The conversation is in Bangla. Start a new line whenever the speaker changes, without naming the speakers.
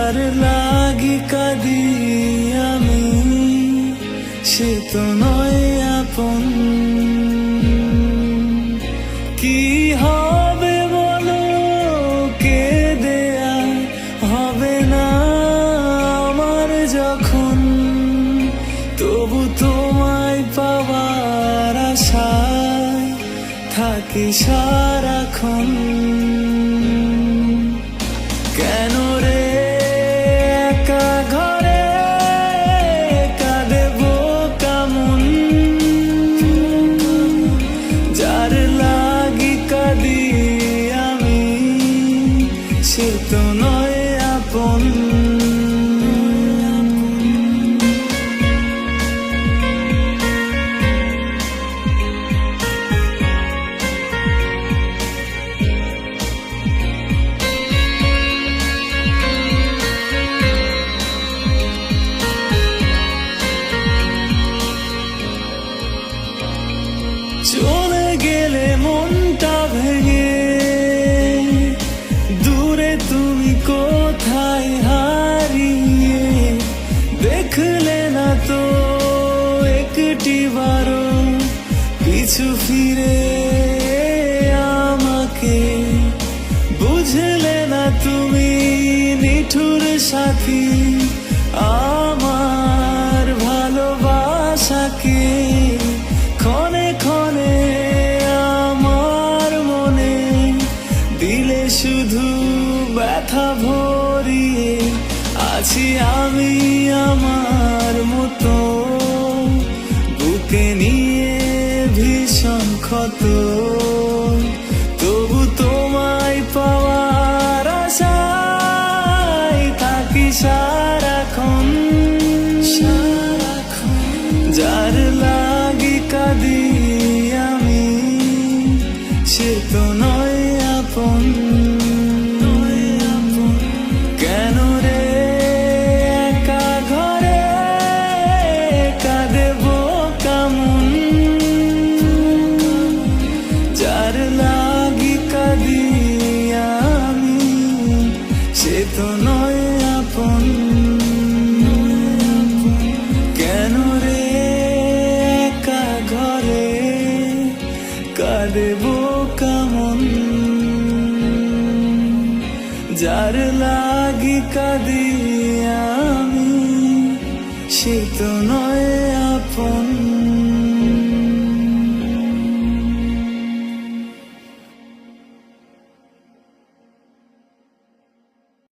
যার লাগি কাঁদি আমি সে তো নয় আপন। কি হবে বলো কেঁদে আর হবে না আমার যখন, তবু তোমায় পাওয়ার আশায় থাকি সারাক্ষণ। কেন রে একা ঘরে কাঁদব কেমন, যার লাগি কাঁদি আমি সে তো নয় আপন। চলে গেলে মনটা ভেঙে দূরে তুমি কোথায় হারিয়ে, দেখলে না তো একটি বারো পিছু ফিরে আমাকে, বুঝলে না তুমি নিঠুর সাথী আমার ভালোবাসাকে। ক্ষণে ক্ষণে আমার মনে দিলে শুধু ব্যথা ভরিয়ে, আছি আমি আমার মতো বুকে নিয়ে ভীষণ ক্ষত, তবু তোমায় পাওয়ার আশায় থাকি সারাক্ষণ। যার লাগি কাঁদি আমি সে তো নয় আপন। কেন রে একা ঘরে কাঁদব কেমন, যার লাগি কাঁদি আমি সে তো নয় আপন। কেন রে একা ঘরে কাঁদব কেমন, যার লাগি কাঁদি আমি সে তো নয়